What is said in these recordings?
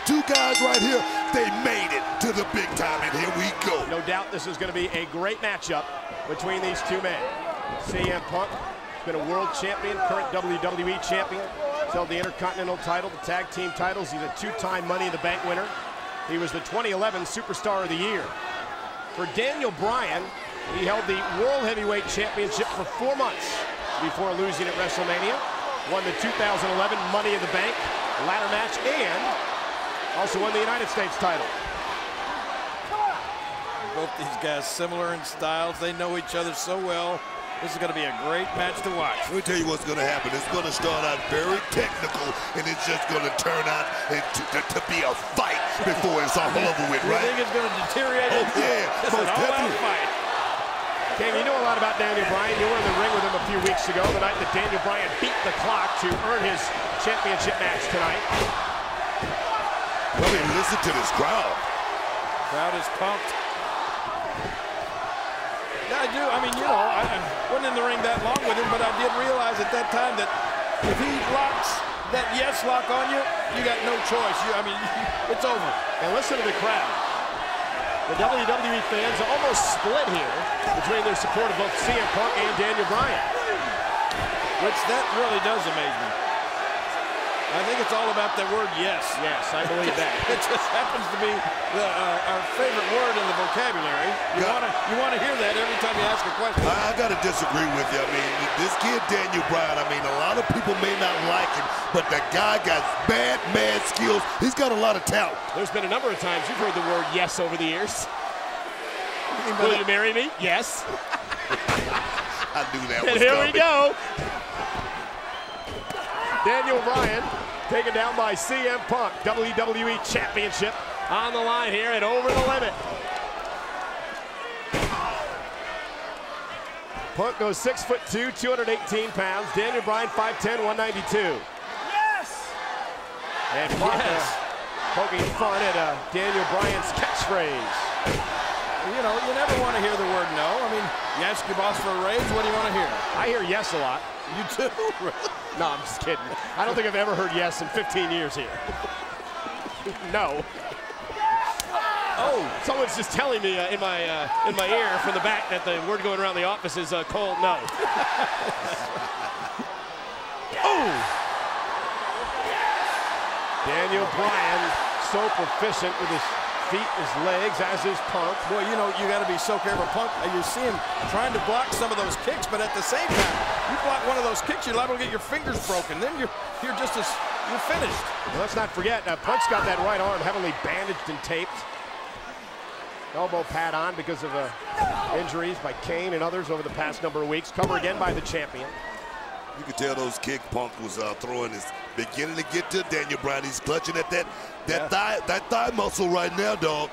two guys right here, they made it to the big time, and here we go. No doubt this is going to be a great matchup between these two men. CM Punk has been a world champion, current WWE champion. He's held the Intercontinental title, the tag team titles. He's a two-time Money in the Bank winner. He was the 2011 Superstar of the Year. For Daniel Bryan, he held the World Heavyweight Championship for 4 months before losing at WrestleMania. Won the 2011 Money in the Bank ladder match and also won the United States title. Both these guys similar in styles. They know each other so well. This is going to be a great match to watch. Let me tell you what's going to happen. It's going to start out very technical, and it's just going to turn out to be a fight before it's all over with, right? You think it's going to deteriorate? Oh, yeah. It's an all-out fight. King, you know a lot about Daniel Bryan. You were in the ring with him a few weeks ago, the night that Daniel Bryan beat the clock to earn his championship match tonight. Well, I mean, listen to this crowd. Crowd is pumped. Yeah, I do. I mean, you know, I wasn't in the ring that long with him, but I did realize at that time that if he locks that yes lock on you, you got no choice. I mean, it's over. And listen to the crowd. The WWE fans are almost split here between their support of both CM Punk and Daniel Bryan. Which that really does amaze me. I think it's all about that word yes. Yes, I believe that. It just happens to be our favorite word in the vocabulary. You want to hear that every time you ask a question. I got to disagree with you. I mean, this kid Daniel Bryan, I mean, a lot of people may not like him, but the guy got mad skills. He's got a lot of talent. There's been a number of times you've heard the word yes over the years. Will you marry me? Yes. I knew that was And here coming. we go. Daniel Bryan taken down by CM Punk. WWE Championship on the line here and over the limit. Punk goes 6'2", 218 pounds. Daniel Bryan 5'10", 192. Yes! And Punk poking fun at Daniel Bryan's catchphrase. You know, you never want to hear the word no. I mean, you ask your boss for a raise, what do you want to hear? I hear yes a lot. You too? No, I'm just kidding. I don't think I've ever heard yes in 15 years here. No. Oh, someone's just telling me in my ear from the back that the word going around the office is cold no. Oh! Daniel Bryan so proficient with his feet, his legs, as is Punk. Boy, you know, you got to be so careful. Punk, you see him trying to block some of those kicks, but at the same time, you block one of those kicks, you're liable to get your fingers broken. Then you're finished. Well, let's not forget, Punk's got that right arm heavily bandaged and taped. Elbow pad on because of injuries by Kane and others over the past number of weeks. Cover again by the champion. You could tell those kicks Punk was throwing is beginning to get to Daniel Bryan. He's clutching at that thigh muscle right now, dog.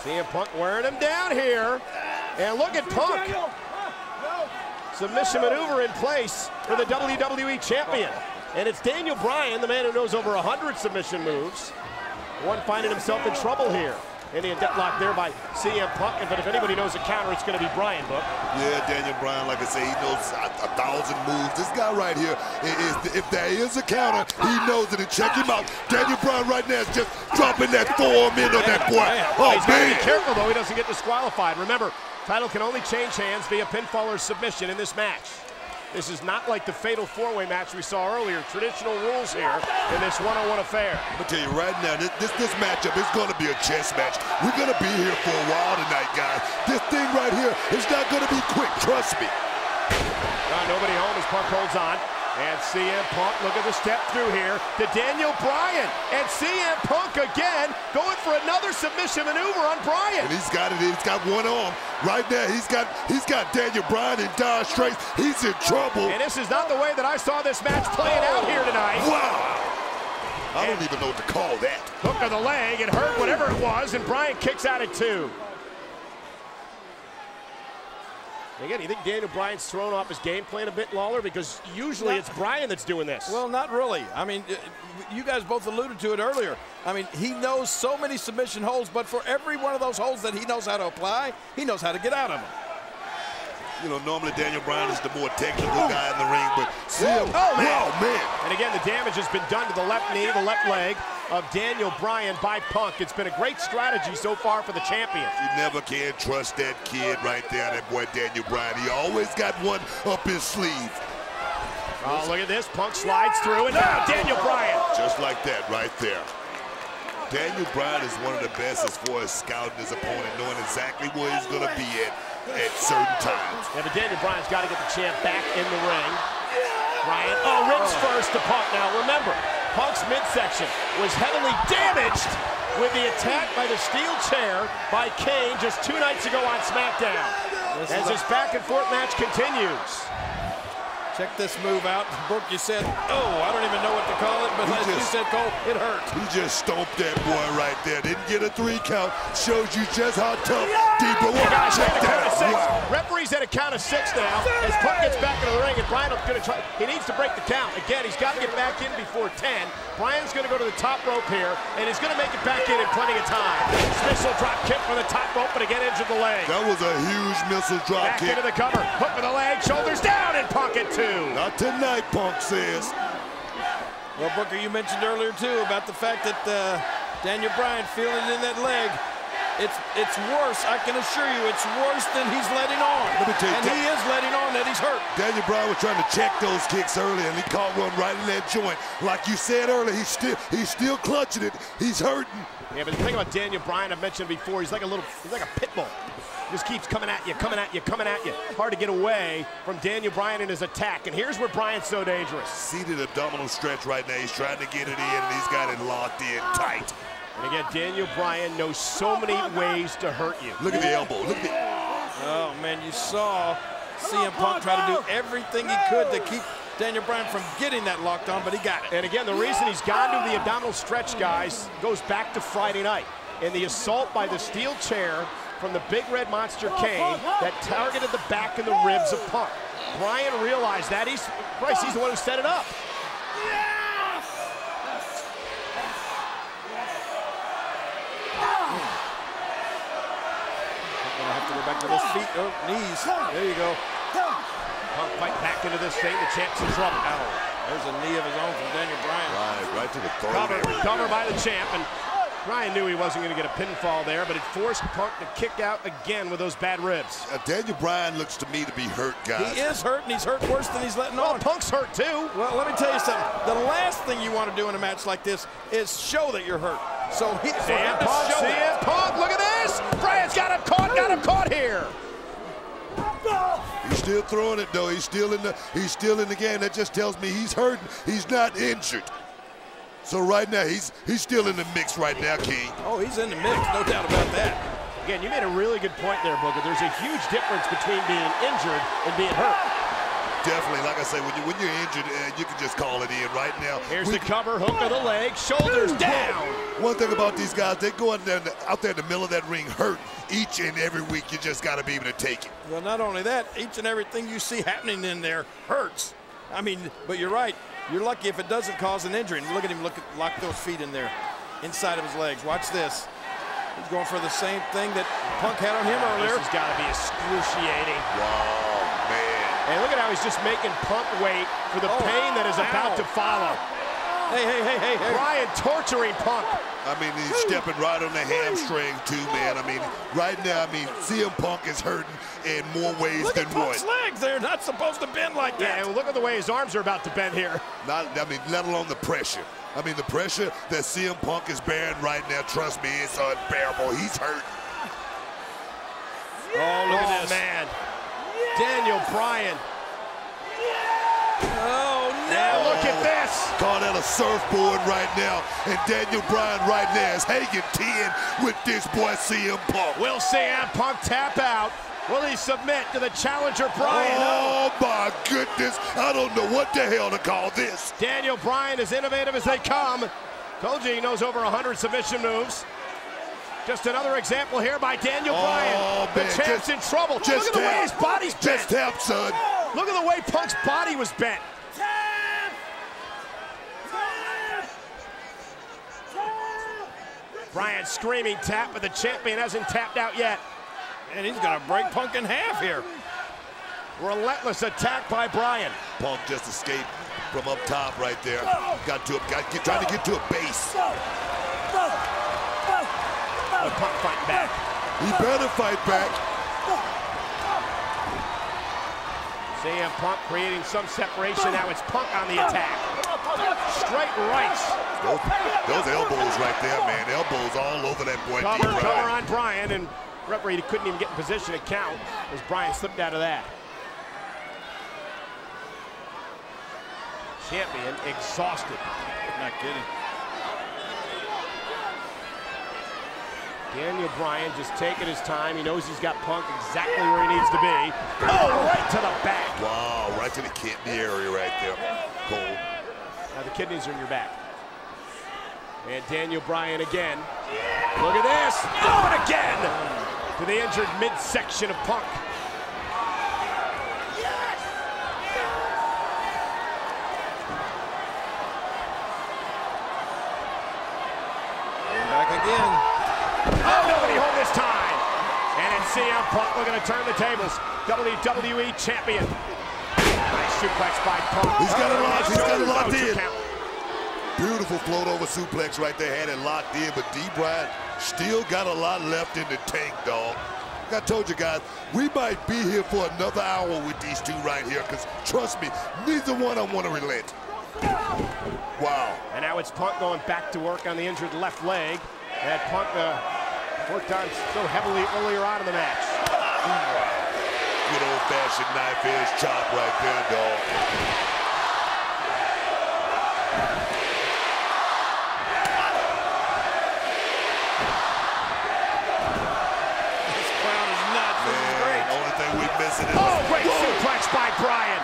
CM Punk wearing him down here. And look at Punk. Submission maneuver in place for the WWE champion. And it's Daniel Bryan, the man who knows over 100 submission moves. One finding himself in trouble here. Indian deadlock there by CM Punk. But if anybody knows a counter, it's going to be Bryan, Book. Yeah, Daniel Bryan, like I say, he knows 1,000 moves. This guy right here, if there is a counter, he knows it. And check him out. Daniel Bryan right now is just dropping that forearm in on that boy. Oh, he's got to be careful, though. He doesn't get disqualified. Remember, title can only change hands via pinfall or submission in this match. This is not like the fatal four-way match we saw earlier. Traditional rules here in this one-on-one affair. I'm gonna tell you right now, this matchup is gonna be a chess match. We're gonna be here for a while tonight, guys. This thing right here is not gonna be quick, trust me. Nobody home as Punk holds on. And CM Punk, look at the step through here to Daniel Bryan. And CM Punk again going for another submission maneuver on Bryan. And he's got it. He's got one arm. Right now, he's got Daniel Bryan in dire straits. He's in trouble. And this is not the way that I saw this match playing out here tonight. Wow. I don't even know what to call that. Hook of the leg, it hurt whatever it was, and Bryan kicks out at 2. Again, you think Daniel Bryan's thrown off his game plan a bit, Lawler? Because usually it's Bryan that's doing this. Well, not really. I mean, you guys both alluded to it earlier. I mean, he knows so many submission holds, but for every one of those holds that he knows how to apply, he knows how to get out of them. You know, normally Daniel Bryan is the more technical guy in the ring, but CM, man. And again, the damage has been done to the left knee, the left leg of Daniel Bryan by Punk. It's been a great strategy so far for the champion. You never can trust that kid right there, that boy Daniel Bryan. He always got one up his sleeve. Oh, look at this. Punk slides through, and now Daniel Bryan. Just like that right there. Daniel Bryan is one of the best as far as scouting his opponent, knowing exactly where he's going to be at certain times. Yeah, but Daniel Bryan's got to get the champ back in the ring. Bryan, ribs first to Punk. Now, remember, Punk's midsection was heavily damaged with the attack by the steel chair by Kane just 2 nights ago on SmackDown. As this back-and-forth match continues. Check this move out. Brooke, you said, I don't even know what to call it, but as you said, Cole, it hurt. He just stomped that boy right there. Didn't get a 3 count. Shows you just how tough Debo was. Check that out. Wow. Referee's at a count of 6 now. As Punk gets back into the ring, and Bryan is going to try. He needs to break the count. Again, he's got to get back in before 10. Bryan's going to go to the top rope here, and he's going to make it back in plenty of time. Missile drop kick for the top rope, but again injured the leg. That was a huge missile drop kick. Back into the cover. Hook with the leg. Shoulders down, and Punk at 2. Not tonight, Punk says. Well, Booker, you mentioned earlier, too, about the fact that Daniel Bryan feeling it in that leg. It's worse. I can assure you it's worse than he's letting on. Let me tell you, and he is letting on that he's hurt. Daniel Bryan was trying to check those kicks earlier, and he caught one right in that joint. Like you said earlier, he's still clutching it. He's hurting. Yeah, but the thing about Daniel Bryan, I've mentioned before, he's like a pit bull. Just keeps coming at you, coming at you, coming at you. Hard to get away from Daniel Bryan in his attack. And here's where Bryan's so dangerous. Seated abdominal stretch right now. He's trying to get it in, and he's got it locked in tight. And again, Daniel Bryan knows so many ways to hurt you. Look at the elbow. Look at the... Oh, man, you saw CM Punk try to do everything he could to keep Daniel Bryan from getting that locked on, but he got it. And again, the reason he's gone to the abdominal stretch, guys, goes back to Friday night. And the assault by the steel chair from the Big Red Monster Kane that targeted the back and the ribs of Punk. Bryan realized that. He's the one who set it up. Gonna have to go back to those feet, knees. There you go. Punk fight back into this thing. The champ's in trouble. Ow. There's a knee of his own from Daniel Bryan. Right to the throat. Cover by the champ, and Bryan knew he wasn't going to get a pinfall there, but it forced Punk to kick out again with those bad ribs. Daniel Bryan looks to me to be hurt, guys. He is hurt, and he's hurt worse than he's letting on. Punk's hurt too. Well, let me tell you something. The last thing you want to do in a match like this is show that you're hurt. So CM Punk, look at this! Bryan's got him caught here. He's still throwing it though. He's still in the game. That just tells me he's hurting. He's not injured. So right now he's still in the mix right now, King. Oh, he's in the mix, no doubt about that. Again, you made a really good point there, Booker. There's a huge difference between being injured and being hurt. Definitely, like I say, when you're injured, you can just call it in right now. Here's the cover, hook of the leg, shoulders down. One thing about these guys, they go out there in the middle of that ring hurt each and every week. You just got to be able to take it. Well, not only that, each and everything you see happening in there hurts. I mean, but you're right. You're lucky if it doesn't cause an injury. And look at him lock those feet in there, inside of his legs. Watch this. He's going for the same thing that Punk had on him earlier. This has got to be excruciating. Wow, man. And look at how he's just making Punk wait for the pain that is about to follow. Hey. Bryan torturing Punk. I mean, he's stepping right on the hamstring too, man. I mean, right now, CM Punk is hurting in more ways than one. Look at Punk's legs. They're not supposed to bend like that. Yeah, and look at the way his arms are about to bend here. Let alone the pressure. I mean, the pressure that CM Punk is bearing right now, trust me, it's unbearable. He's hurt. Oh, look at this. Man. Daniel Bryan. Oh, no. Now look at this. Call that a surfboard right now. And Daniel Bryan right now is hanging 10 with this boy CM Punk. Will CM Punk tap out? Will he submit to the challenger Bryan? Oh, my goodness. I don't know what the hell to call this. Daniel Bryan, as innovative as they come. Told you he knows over 100 submission moves. Just another example here by Daniel Bryan. The champ's in trouble. Look at the way his body's bent. Just tap, son. Look at the way Punk's body was bent. Bryan screaming tap, but the champion hasn't tapped out yet. And he's going to break Punk in half here. Relentless attack by Bryan. Punk just escaped from up top right there. Trying to get to a base. Punk fighting back. He better fight back. CM Punk creating some separation. Now it's Punk on the attack. Straight rights. Those elbows right there, man. Elbows all over that boy. Cover on Bryan, and referee couldn't even get in position to count as Bryan slipped out of that. Champion exhausted. Not kidding. Daniel Bryan just taking his time. He knows he's got Punk exactly where he needs to be. Oh, right to the back. Wow, right to the kidney area right there. Cole. Now the kidneys are in your back. And Daniel Bryan again. Look at this. Oh, and again to the injured midsection of Punk. Back again. Oh, nobody home this time. And it's CM Punk looking to turn the tables. WWE Champion. Nice suplex by Punk. He's got it locked. He's got it locked in. Count. Beautiful float over suplex right there. Had it locked in, but D. Bryan still got a lot left in the tank, dog. Like I told you guys, we might be here for another hour with these two right here, because trust me, neither one of them want to relent. Wow. And now it's Punk going back to work on the injured left leg that Punk worked on so heavily earlier on in the match. Good old-fashioned knife edge chop right there, dog. This crowd is nuts. This is great. The only thing we're missing is... Oh, great suplex by Bryan.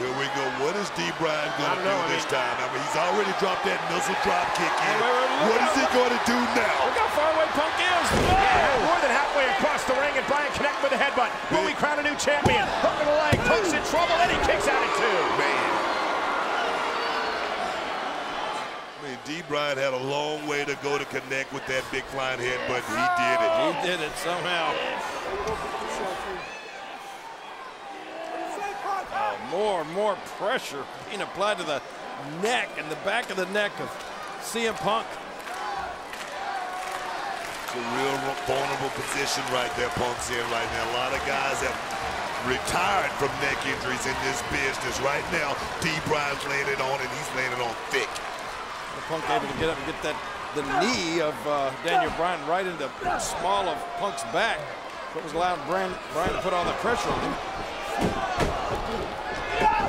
Here we go. What is D. Bryan going to do this time? I mean, he's already dropped that missile drop kick in. What is he going to do now? Look how far away Punk is. Yeah, more than halfway across the ring, and Bryan connected with a headbutt. Will we crown a new champion? Hook to the leg, Punk's in trouble, and he kicks out at two. Man. I mean, D. Bryan had a long way to go to connect with that big flying headbutt. He did it. He did it somehow. More pressure being applied to the neck and the back of the neck of CM Punk. It's a real vulnerable position right there Punk's in right now. A lot of guys have retired from neck injuries in this business. Right now, D. Bryan's laying it on, and he's laying it on thick. Punk able to get up and get the knee of Daniel Bryan right into the small of Punk's back. What was allowing Bryan to put all the pressure on him.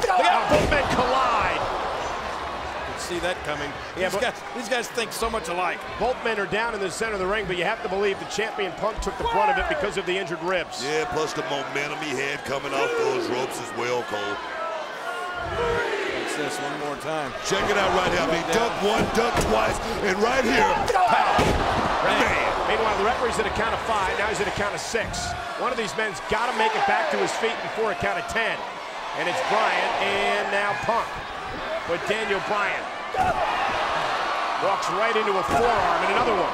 Look how both men collide. You can see that coming. Yeah, these guys think so much alike. Both men are down in the center of the ring, but you have to believe the champion Punk took the brunt of it because of the injured ribs. Yeah, plus the momentum he had coming off those ropes as well, Cole. Watch this one more time. Check it out right here. I mean, duck one, duck twice, and right here, pow. Man. Meanwhile, the referee's at a count of 5. Now he's at a count of 6. One of these men's got to make it back to his feet before a count of 10. And it's Bryan, and now Punk. But Daniel Bryan walks right into a forearm, and another one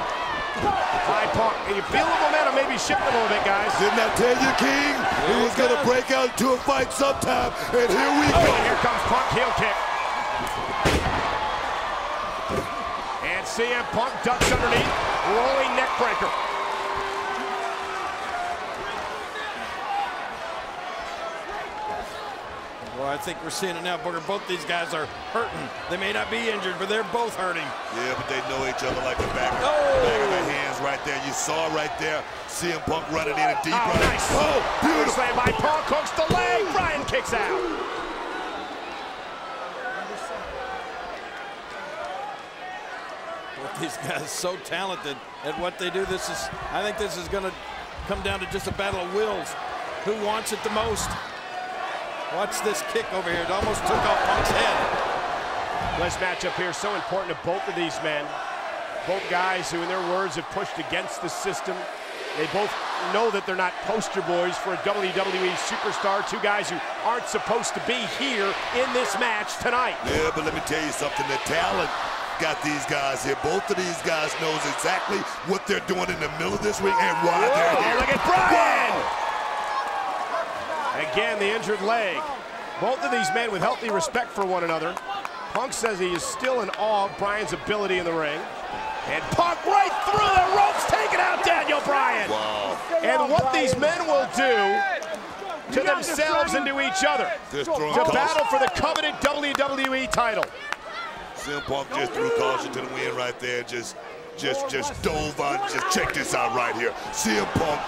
by Punk. And you feel the momentum maybe shifting a little bit, guys. Didn't I tell you, King? He was going to break out into a fight sometime, and here we go. And here comes Punk, heel kick. And CM Punk ducks underneath, rolling neck breaker. Well, I think we're seeing it now, Booker. Both these guys are hurting. They may not be injured, but they're both hurting. Yeah, but they know each other like the back of their hands right there. You saw right there, CM Punk running in a deep right. Nice. Oh, beautiful. Slam by Punk, hooks the leg. Bryan kicks out. Both these guys so talented at what they do. I think this is going to come down to just a battle of wills. Who wants it the most? Watch this kick over here. It almost took off Punk's head. This matchup here is so important to both of these men. Both guys who, in their words, have pushed against the system, They both know that they're not poster boys for a WWE superstar. Two guys who aren't supposed to be here in this match tonight. Yeah, but let me tell you something. The talent got these guys here. Both of these guys knows exactly what they're doing in the middle of this ring and why they're here. Look at Bryan! Again, the injured leg. Both of these men with healthy respect for one another. Punk says he is still in awe of Bryan's ability in the ring. And Punk right through the ropes, taking out Daniel Bryan. Wow. And what these men will do to themselves and to each other to battle for the coveted WWE title. CM Punk just threw caution to the wind right there. Just dove on. Just check this out right here. CM Punk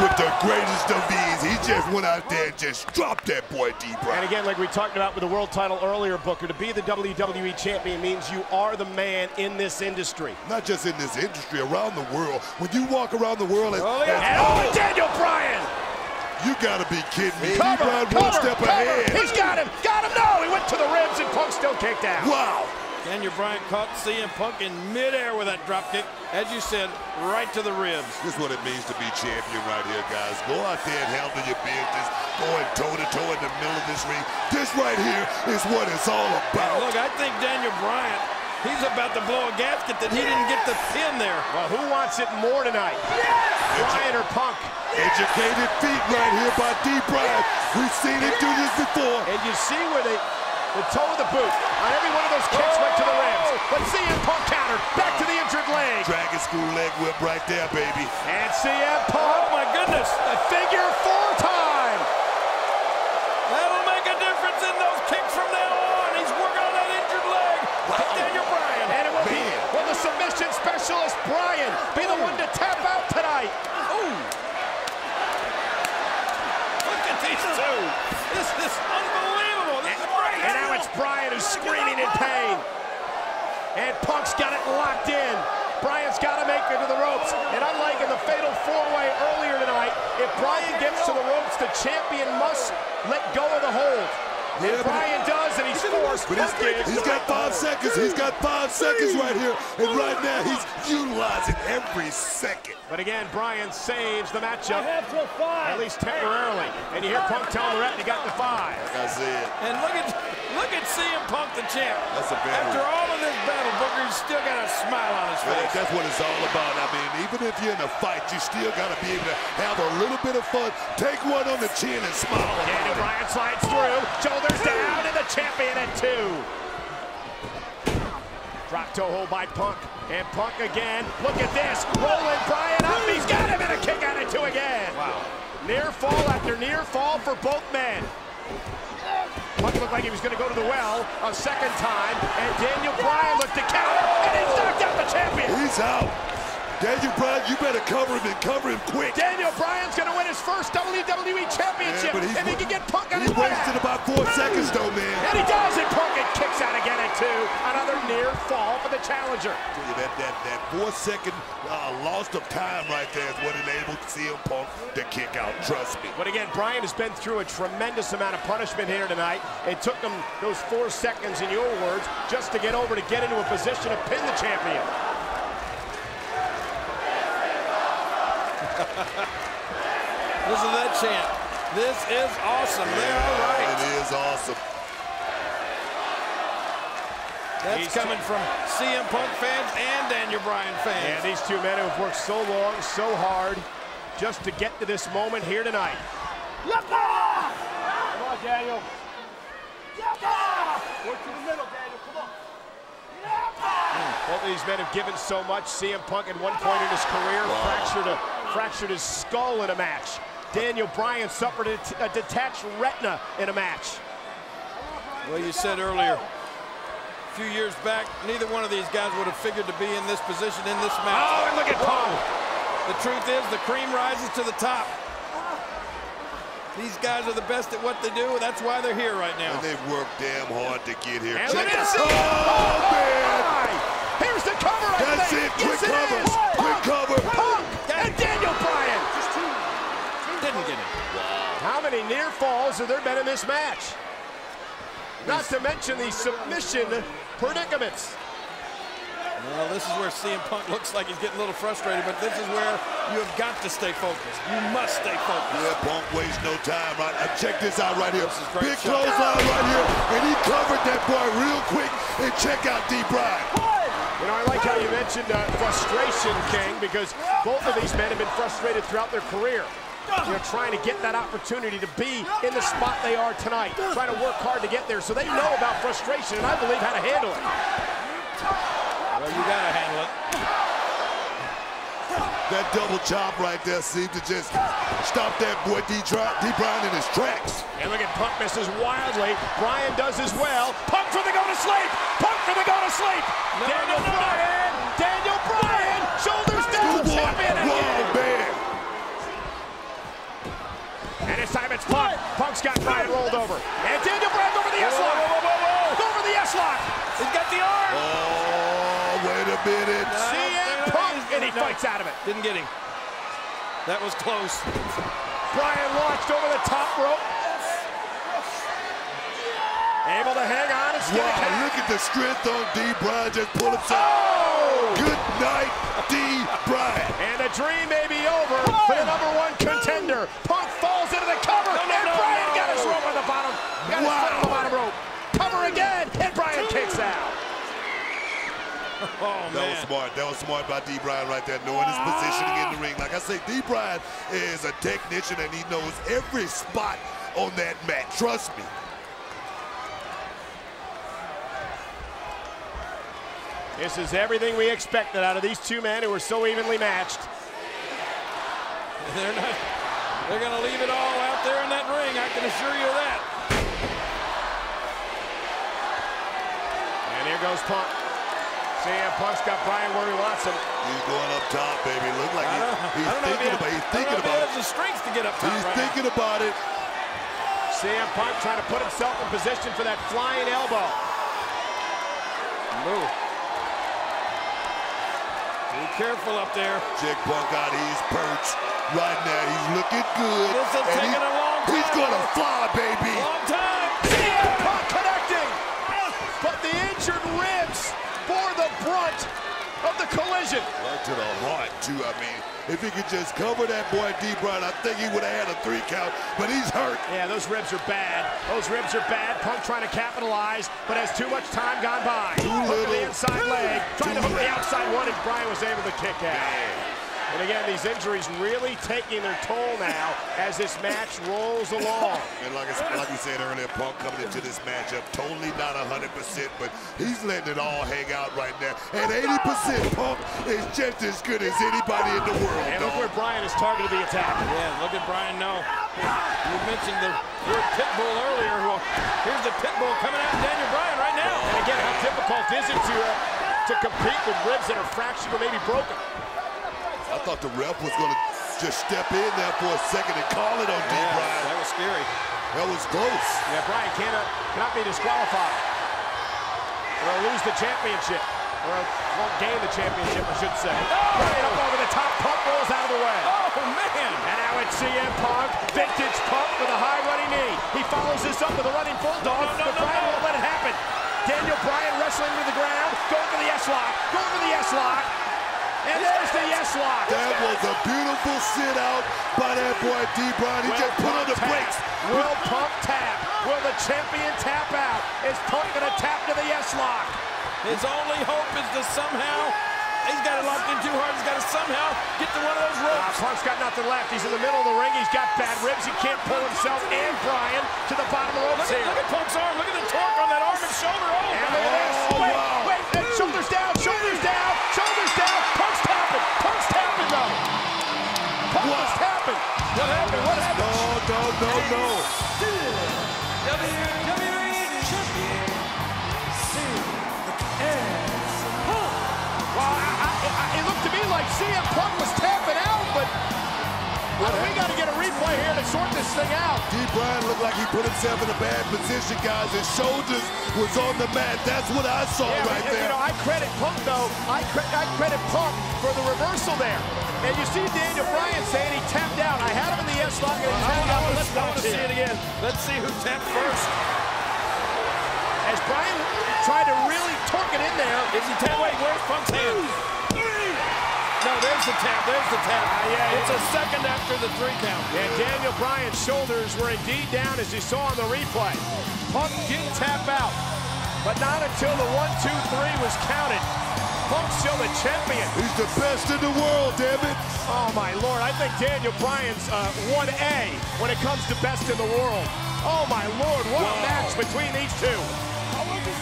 with the greatest of these. He just went out there and just dropped that boy deep right. And again, like we talked about with the world title earlier, Booker, to be the WWE champion means you are the man in this industry. Not just in this industry, around the world. When you walk around the world and Daniel Bryan! You gotta be kidding me. Cover, one step ahead. He's got him! Got him! No! He went to the ribs and Punk still kicked out. Wow! Daniel Bryan caught CM Punk in midair with that drop kick, as you said, right to the ribs. This is what it means to be champion right here, guys. Go out there and handle your business, going toe-to-toe in the middle of this ring. This right here is what it's all about. Look, I think Daniel Bryan, he's about to blow a gasket that he didn't get the pin there. Well, who wants it more tonight? Bryan or Punk? Educated feet right here by D. Bryan. We've seen him do this before. And you see where the toe of the boot on every one of those kicks went to the ribs. But CM Punk countered back to the injured leg. Dragon School leg whip right there, baby. And CM Punk, oh my goodness, a figure 4 time. That'll make a difference in those kicks from now on. He's working on that injured leg. Wow. Daniel Bryan. And it will the submission specialist, Bryan, be the one to tap out tonight. Ooh. Look at these two. This is unbelievable. This is great. And now it's Bryan who's screaming in pain. And Punk's got it locked in. Bryan's got to make it to the ropes. And unlike in the fatal 4-way earlier tonight, if Bryan gets to the ropes, the champion must let go of the hold. And Bryan does, and he's forced. But he's got 5 seconds. He's got 5 seconds right here. And right now, he's utilizing every second. But again, Bryan saves the matchup, at least temporarily. And you hear Punk telling the ref he got the 5. Like I said. And look at CM Punk, the champ. That's a battle. After all of this battle, Booker, he's still got a smile on his face. That's what it's all about. I mean, even if you're in a fight, you still got to be able to have a little bit of fun. Take one on the chin and smile. Daniel Bryan slides through, shoulders down, and the champion at 2. Drop toe hold by Punk. And Punk again. Look at this. Rolling Bryan up. He's got him, and a kick out at 2 again. Wow. Near fall after near fall for both men. Punk looked like he was going to go to the well a second time. And Daniel Bryan looked to counter. And he's knocked out the champion. He's out. Daniel Bryan, you better cover him and cover him quick. Daniel Bryan's going to win his first WWE Championship. Yeah, and he can get Punk on his He way. wasted about 4 seconds, though, man. And he does, and Punk kicks out again at 2. Another near fall for the challenger. That 4-second loss of time right there is what enabled CM Punk to kick out, trust me. But again, Bryan has been through a tremendous amount of punishment here tonight. It took him those 4 seconds, in your words, just to get over to get into a position to pin the champion. Listen to that chant. This is awesome. Yeah, they are right. It is awesome. That's coming from CM Punk fans and Daniel Bryan fans. And these two men who have worked so long, so hard, just to get to this moment here tonight. Come on, Daniel. Work to the middle, Daniel. Come on. Both of these men have given so much. CM Punk at one point in his career fractured his skull in a match. Daniel Bryan suffered a detached retina in a match. Well, you said earlier, a few years back, neither one of these guys would have figured to be in this position in this match. Oh, and look at Punk. The truth is, the cream rises to the top. These guys are the best at what they do, and that's why they're here right now. And they've worked damn hard to get here. And Check look at it. CM Oh, man. Here's the cover, I That's think. it. Quick Yes, cover. it is. Quick cover. Punk and Daniel Bryan. Didn't get it. How many near falls have there been in this match? Not to mention the submission predicaments. Well, this is where CM Punk looks like he's getting a little frustrated, but this is where you have got to stay focused. You must stay focused. Yeah, Punk wastes no time. Right? Check this out right here. Big shot. clothesline right here, and he covered that boy real quick. And check out D. Bryant. You know, I like how you mentioned frustration, King, because both of these men have been frustrated throughout their career. You know, trying to get that opportunity to be in the spot they are tonight, trying to work hard to get there. So they know about frustration, and I believe how to handle it. Well, you got to handle it. That double chop right there seemed to just stop that boy D. Bryant in his tracks. And look at Punk misses wildly. Bryan does as well. Punk for the go to sleep. Punk for the go to sleep. Daniel Bryan. Daniel Bryan. Shoulders down. Champion again. Man. And this time it's Punk. Punk's got Bryan rolled over. And Daniel Bryan over the S-lock. Over the S-lock. He's got the arm. Oh, wait a minute. CM Punk. And he fights out of it. Didn't get him. That was close. Bryan launched over the top rope. Able to hang on and skin a cat. Look at the strength on D. Bryant. Just pull himself. Oh! Good night, D. Bryant. And the dream may be over for the #1 contender. Punk falls into the cover, and Bryan got his rope on the bottom. Got his foot on the bottom rope. Cover again, and Bryan kicks out. Oh, man. That was smart. That was smart by D. Bryant right there, knowing his positioning in the ring. Like I say, D. Bryant is a technician, and he knows every spot on that mat. Trust me. This is everything we expected out of these two men who were so evenly matched. They're going to leave it all out there in that ring, I can assure you of that. And here goes Punk. CM Punk's got Bryan where he wants him. He's going up top, baby. Look like he's thinking about it. He's thinking about it. He has the strength to get up top. He's thinking about it. CM Punk trying to put himself in position for that flying elbow. Move. Be careful up there. Check Punk out. He's perched right now. He's looking good. This is taking a long time. He's gonna fly, baby. Long time. CM Punk connecting. But the injured ribs bore the brunt of the collision. Right to the heart, too. I mean, if he could just cover that boy D. Bryant, I think he would have had a 3 count, but he's hurt. Yeah, those ribs are bad. Those ribs are bad. Punk trying to capitalize, but has too much time gone by. Hook to the inside leg, trying to hook the outside one, and Bryan was able to kick out. And again, these injuries really taking their toll now as this match rolls along. And like we said earlier, Punk coming into this matchup totally not 100%, but he's letting it all hang out right now. At 80%, Punk is just as good as anybody in the world. And look where Bryan has targeted the attack. Yeah, look at Bryan now. You mentioned the word Pitbull earlier. Well, here's the Pitbull coming out of Daniel Bryan right now. And again, how difficult is it to compete with ribs that are fractured or maybe broken? I thought the ref was going to just step in there for a second and call it on D. Bryant. That was scary. That was close. Yeah, Bryan cannot be disqualified. Or lose the championship. Or won't gain the championship, I should say. Bryan up over the top, Punk rolls out of the way. Oh, man. And now it's CM Punk, vintage Punk with a high running knee. He follows this up with a running bulldog, but Bryan won't let it happen. Daniel Bryan wrestling to the ground, going for the S-lock, going for the S-lock. And there's the S-lock. That was a beautiful sit-out by that boy D. Bryant. He just put on the brakes. Will Punk tap? Will the champion tap out? Is Punk going to tap to the S-lock? His only hope is to somehow, he's got it locked in too hard, he's got to somehow get to one of those ropes. Punk's got nothing left. He's in the middle of the ring. He's got bad ribs. He can't pull himself and Bryan to the bottom of the ropes here. Look at Punk's arm. Look at the torque on that arm and shoulder. Oh, and look at this. Wait, shoulders down, shoulders down, shoulders down. Punk's tapping. Punk's tapping, though. Punk was tapping. What happened? What happened? No. WWE Champion, CM Punk. Well, it looked to me like CM Punk was tapping out, but we got to get a replay here to sort this thing out. D. Bryant looked like he put himself in a bad position, guys. His shoulders was on the mat. That's what I saw right there. You know, I credit Punk, though. I credit Punk for the reversal there. And you see Daniel Bryan saying he tapped out. I had him in the S-lock and he tapped out. I want to see it again. Let's see who tapped first. As Bryan tried to really torque it in there. Is he tap? Wait, where's Punk's hand? No, there's the tap. There's the tap. Yeah, it's a second after the 3 count. And Daniel Bryan's shoulders were indeed down, as you saw on the replay. Punk did tap out, but not until the 1, 2, 3 was counted. Punk's still the champion. He's the best in the world, damn it. Oh, my Lord. I think Daniel Bryan's 1A when it comes to best in the world. Oh, my Lord. What a match between these two.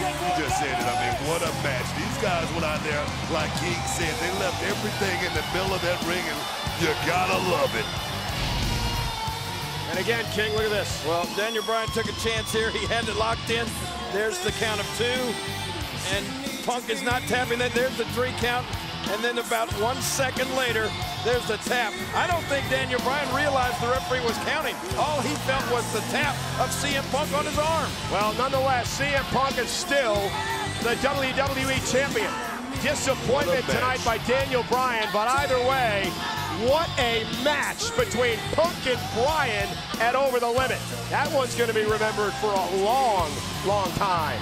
You just said it. I mean, what a match. These guys went out there, like King said, they left everything in the middle of that ring, and you gotta love it. And again, King, look at this. Well, Daniel Bryan took a chance here. He had it locked in. There's the count of 2. And Punk is not tapping that. There's the 3 count. And then about 1 second later, there's the tap. I don't think Daniel Bryan realized the referee was counting. All he felt was the tap of CM Punk on his arm. Well, nonetheless, CM Punk is still the WWE Champion. Disappointment tonight by Daniel Bryan, but either way, what a match between Punk and Bryan at Over the Limit. That one's going to be remembered for a long, long time.